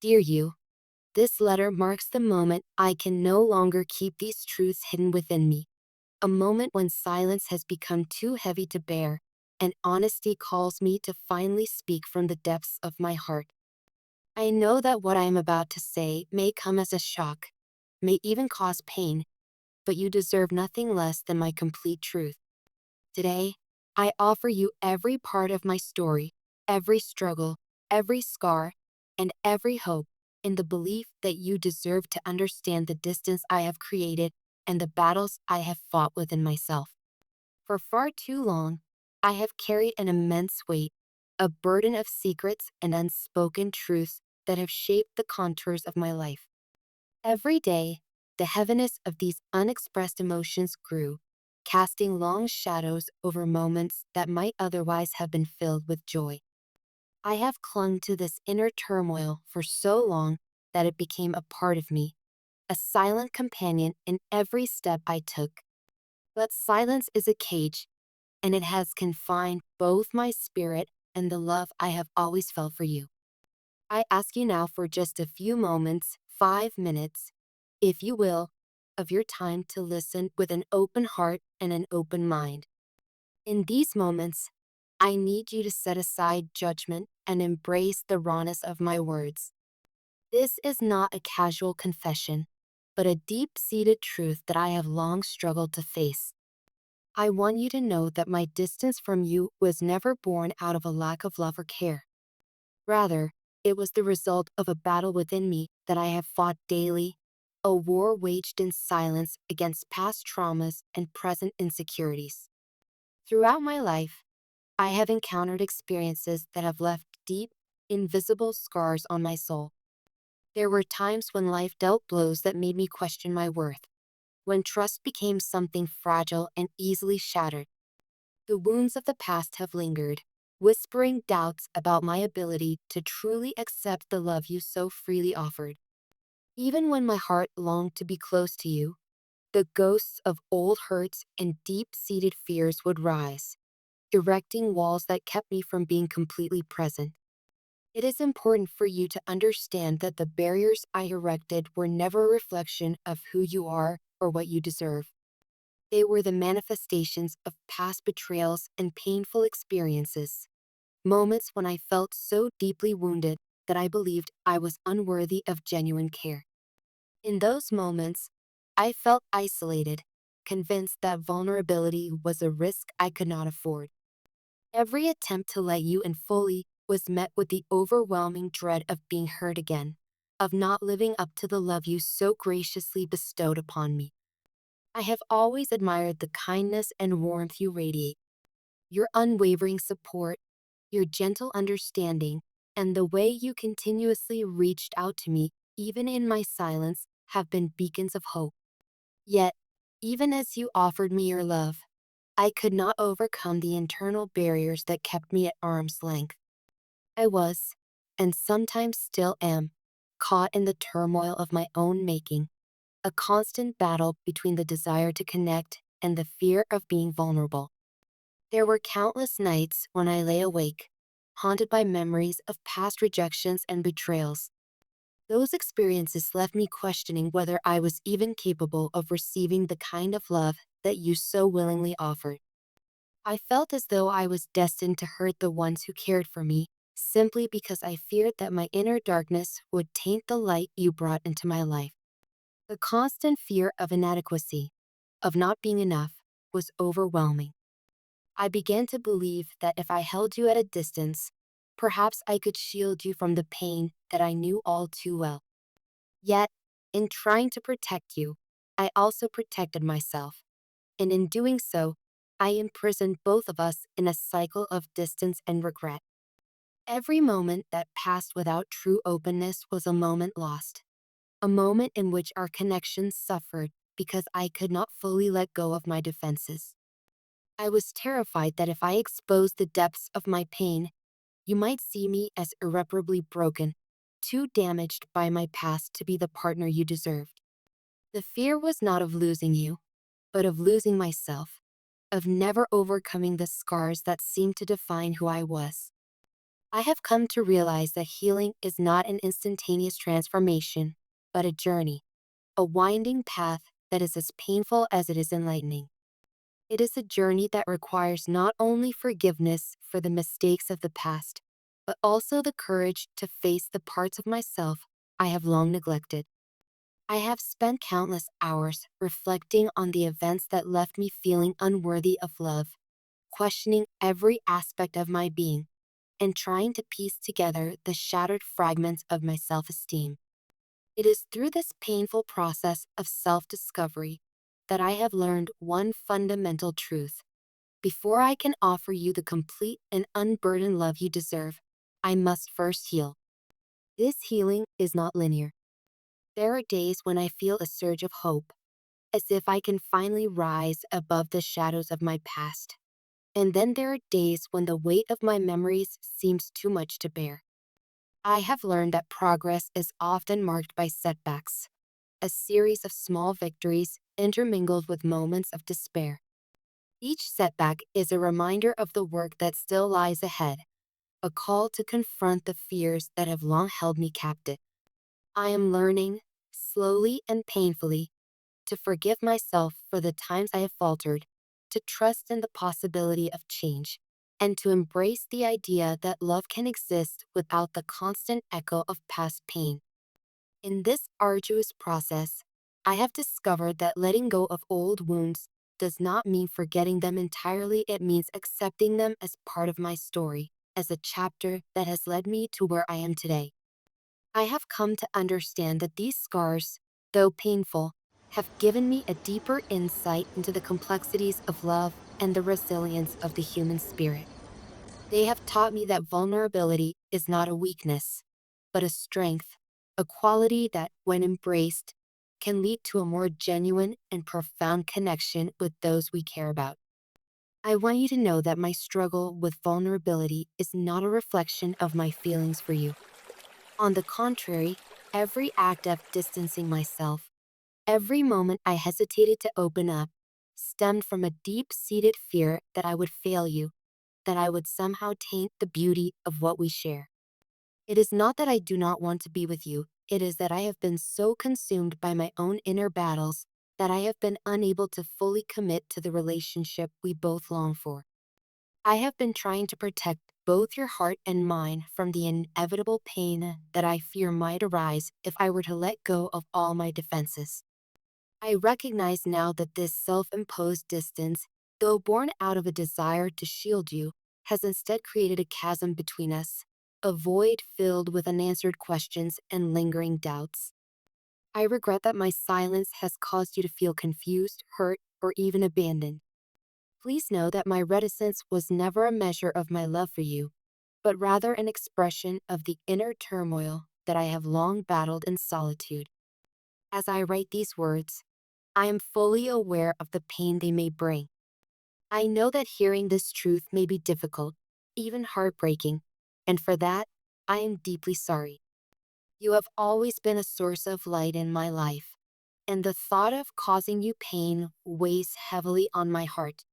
Dear you, this letter marks the moment I can no longer keep these truths hidden within me. A moment when silence has become too heavy to bear, and honesty calls me to finally speak from the depths of my heart. I know that what I am about to say may come as a shock, may even cause pain, but you deserve nothing less than my complete truth. Today, I offer you every part of my story, every struggle, every scar, and every hope, in the belief that you deserve to understand the distance I have created and the battles I have fought within myself. For far too long, I have carried an immense weight, a burden of secrets and unspoken truths that have shaped the contours of my life. Every day, the heaviness of these unexpressed emotions grew, casting long shadows over moments that might otherwise have been filled with joy. I have clung to this inner turmoil for so long that it became a part of me, a silent companion in every step I took. But silence is a cage, and it has confined both my spirit and the love I have always felt for you. I ask you now for just a few moments, 5 minutes, if you will, of your time to listen with an open heart and an open mind. In these moments, I need you to set aside judgment and embrace the rawness of my words. This is not a casual confession, but a deep-seated truth that I have long struggled to face. I want you to know that my distance from you was never born out of a lack of love or care. Rather, it was the result of a battle within me that I have fought daily, a war waged in silence against past traumas and present insecurities. Throughout my life, I have encountered experiences that have left deep, invisible scars on my soul. There were times when life dealt blows that made me question my worth, when trust became something fragile and easily shattered. The wounds of the past have lingered, whispering doubts about my ability to truly accept the love you so freely offered. Even when my heart longed to be close to you, the ghosts of old hurts and deep-seated fears would rise, erecting walls that kept me from being completely present. It is important for you to understand that the barriers I erected were never a reflection of who you are or what you deserve. They were the manifestations of past betrayals and painful experiences, moments when I felt so deeply wounded that I believed I was unworthy of genuine care. In those moments, I felt isolated, convinced that vulnerability was a risk I could not afford. Every attempt to let you in fully was met with the overwhelming dread of being hurt again, of not living up to the love you so graciously bestowed upon me. I have always admired the kindness and warmth you radiate, your unwavering support, your gentle understanding, and the way you continuously reached out to me, even in my silence, have been beacons of hope. Yet, even as you offered me your love, I could not overcome the internal barriers that kept me at arm's length. I was, and sometimes still am, caught in the turmoil of my own making, a constant battle between the desire to connect and the fear of being vulnerable. There were countless nights when I lay awake, haunted by memories of past rejections and betrayals. Those experiences left me questioning whether I was even capable of receiving the kind of love that you so willingly offered. I felt as though I was destined to hurt the ones who cared for me, simply because I feared that my inner darkness would taint the light you brought into my life. The constant fear of inadequacy, of not being enough, was overwhelming. I began to believe that if I held you at a distance, perhaps I could shield you from the pain that I knew all too well. Yet, in trying to protect you, I also protected myself, and in doing so, I imprisoned both of us in a cycle of distance and regret. Every moment that passed without true openness was a moment lost, a moment in which our connection suffered because I could not fully let go of my defenses. I was terrified that if I exposed the depths of my pain, you might see me as irreparably broken, too damaged by my past to be the partner you deserved. The fear was not of losing you, but of losing myself, of never overcoming the scars that seemed to define who I was. I have come to realize that healing is not an instantaneous transformation, but a journey, a winding path that is as painful as it is enlightening. It is a journey that requires not only forgiveness for the mistakes of the past, but also the courage to face the parts of myself I have long neglected. I have spent countless hours reflecting on the events that left me feeling unworthy of love, questioning every aspect of my being, and trying to piece together the shattered fragments of my self esteem. It is through this painful process of self discovery that I have learned one fundamental truth. Before I can offer you the complete and unburdened love you deserve, I must first heal. This healing is not linear. There are days when I feel a surge of hope, as if I can finally rise above the shadows of my past. And then there are days when the weight of my memories seems too much to bear. I have learned that progress is often marked by setbacks, a series of small victories intermingled with moments of despair. Each setback is a reminder of the work that still lies ahead, a call to confront the fears that have long held me captive. I am learning, slowly and painfully, to forgive myself for the times I have faltered, to trust in the possibility of change, and to embrace the idea that love can exist without the constant echo of past pain. In this arduous process, I have discovered that letting go of old wounds does not mean forgetting them entirely, it means accepting them as part of my story, as a chapter that has led me to where I am today. I have come to understand that these scars, though painful, have given me a deeper insight into the complexities of love and the resilience of the human spirit. They have taught me that vulnerability is not a weakness, but a strength, a quality that, when embraced, can lead to a more genuine and profound connection with those we care about. I want you to know that my struggle with vulnerability is not a reflection of my feelings for you. On the contrary, every act of distancing myself, every moment I hesitated to open up, stemmed from a deep-seated fear that I would fail you, that I would somehow taint the beauty of what we share. It is not that I do not want to be with you, it is that I have been so consumed by my own inner battles that I have been unable to fully commit to the relationship we both long for. I have been trying to protect both your heart and mine from the inevitable pain that I fear might arise if I were to let go of all my defenses. I recognize now that this self-imposed distance, though born out of a desire to shield you, has instead created a chasm between us, a void filled with unanswered questions and lingering doubts. I regret that my silence has caused you to feel confused, hurt, or even abandoned. Please know that my reticence was never a measure of my love for you, but rather an expression of the inner turmoil that I have long battled in solitude. As I write these words, I am fully aware of the pain they may bring. I know that hearing this truth may be difficult, even heartbreaking, and for that, I am deeply sorry. You have always been a source of light in my life, and the thought of causing you pain weighs heavily on my heart.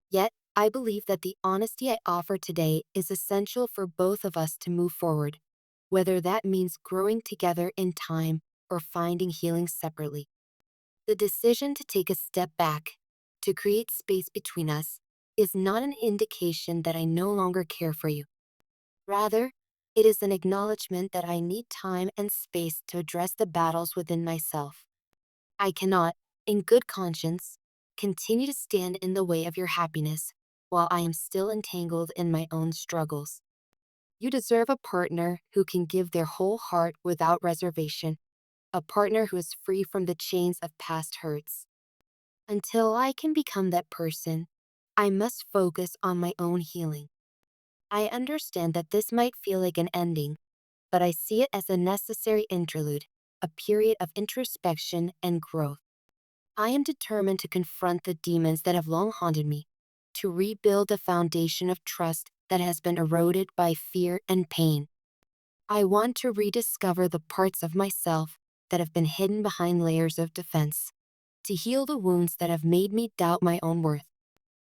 Yet, I believe that the honesty I offer today is essential for both of us to move forward, whether that means growing together in time or finding healing separately. The decision to take a step back, to create space between us, is not an indication that I no longer care for you. Rather, it is an acknowledgement that I need time and space to address the battles within myself. I cannot, in good conscience, continue to stand in the way of your happiness while I am still entangled in my own struggles. You deserve a partner who can give their whole heart without reservation, a partner who is free from the chains of past hurts. Until I can become that person, I must focus on my own healing. I understand that this might feel like an ending, but I see it as a necessary interlude, a period of introspection and growth. I am determined to confront the demons that have long haunted me, to rebuild the foundation of trust that has been eroded by fear and pain. I want to rediscover the parts of myself that have been hidden behind layers of defense, to heal the wounds that have made me doubt my own worth.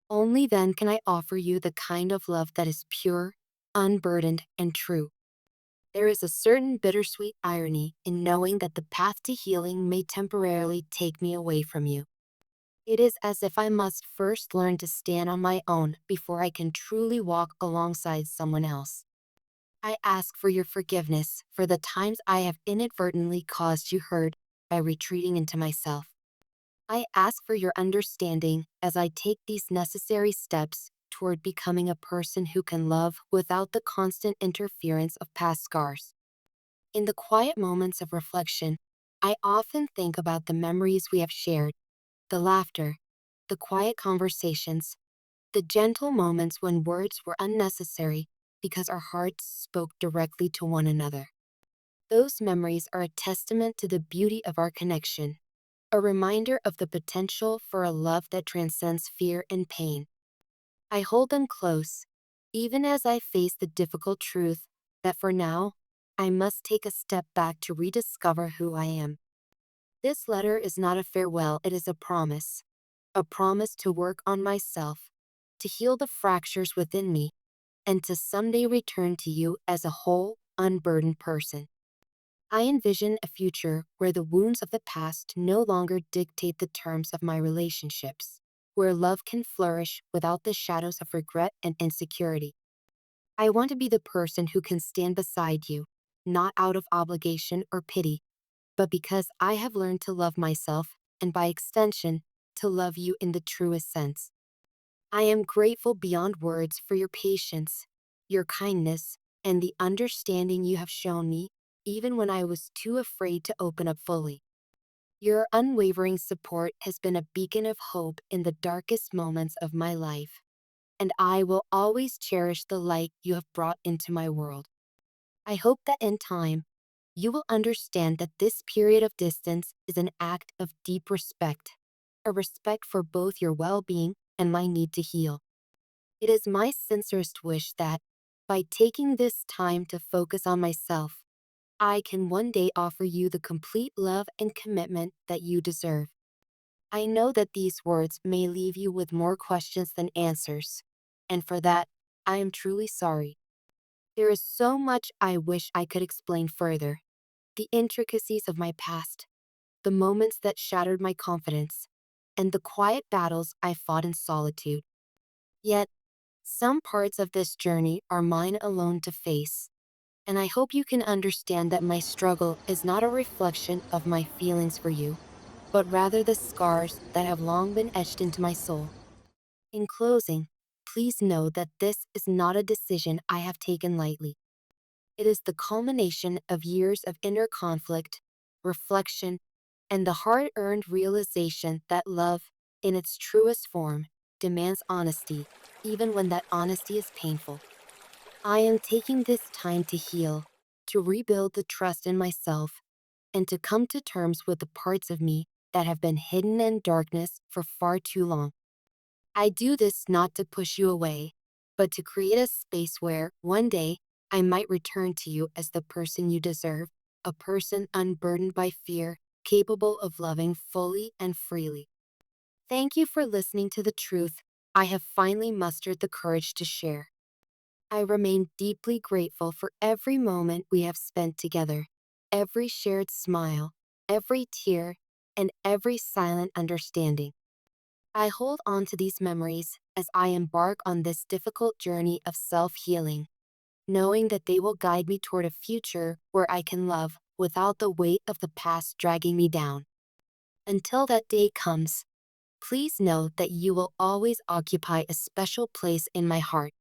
Only then can I offer you the kind of love that is pure, unburdened, and true. There is a certain bittersweet irony in knowing that the path to healing may temporarily take me away from you. It is as if I must first learn to stand on my own before I can truly walk alongside someone else. I ask for your forgiveness for the times I have inadvertently caused you hurt by retreating into myself. I ask for your understanding as I take these necessary steps toward becoming a person who can love without the constant interference of past scars. In the quiet moments of reflection, I often think about the memories we have shared, the laughter, the quiet conversations, the gentle moments when words were unnecessary because our hearts spoke directly to one another. Those memories are a testament to the beauty of our connection, a reminder of the potential for a love that transcends fear and pain. I hold them close, even as I face the difficult truth that for now, I must take a step back to rediscover who I am. This letter is not a farewell, it is a promise to work on myself, to heal the fractures within me, and to someday return to you as a whole, unburdened person. I envision a future where the wounds of the past no longer dictate the terms of my relationships, where love can flourish without the shadows of regret and insecurity. I want to be the person who can stand beside you, not out of obligation or pity, but because I have learned to love myself, and by extension, to love you in the truest sense. I am grateful beyond words for your patience, your kindness, and the understanding you have shown me, even when I was too afraid to open up fully. Your unwavering support has been a beacon of hope in the darkest moments of my life, and I will always cherish the light you have brought into my world. I hope that in time, you will understand that this period of distance is an act of deep respect, a respect for both your well being and my need to heal. It is my sincerest wish that, by taking this time to focus on myself, I can one day offer you the complete love and commitment that you deserve. I know that these words may leave you with more questions than answers, and for that, I am truly sorry. There is so much I wish I could explain further. The intricacies of my past, the moments that shattered my confidence, and the quiet battles I fought in solitude. Yet, some parts of this journey are mine alone to face, and I hope you can understand that my struggle is not a reflection of my feelings for you, but rather the scars that have long been etched into my soul. In closing, please know that this is not a decision I have taken lightly. It is the culmination of years of inner conflict, reflection, and the hard earned realization that love, in its truest form, demands honesty, even when that honesty is painful. I am taking this time to heal, to rebuild the trust in myself, and to come to terms with the parts of me that have been hidden in darkness for far too long. I do this not to push you away, but to create a space where, one day, I might return to you as the person you deserve, a person unburdened by fear, capable of loving fully and freely. Thank you for listening to the truth I have finally mustered the courage to share. I remain deeply grateful for every moment we have spent together, every shared smile, every tear, and every silent understanding. I hold on to these memories as I embark on this difficult journey of self-healing, knowing that they will guide me toward a future where I can love without the weight of the past dragging me down. Until that day comes, please know that you will always occupy a special place in my heart.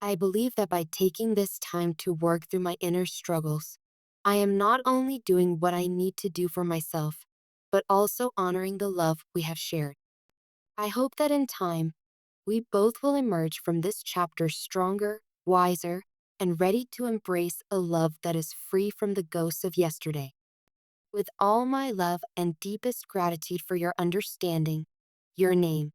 I believe that by taking this time to work through my inner struggles, I am not only doing what I need to do for myself, but also honoring the love we have shared. I hope that in time, we both will emerge from this chapter stronger, wiser, and ready to embrace a love that is free from the ghosts of yesterday. With all my love and deepest gratitude for your understanding, your name,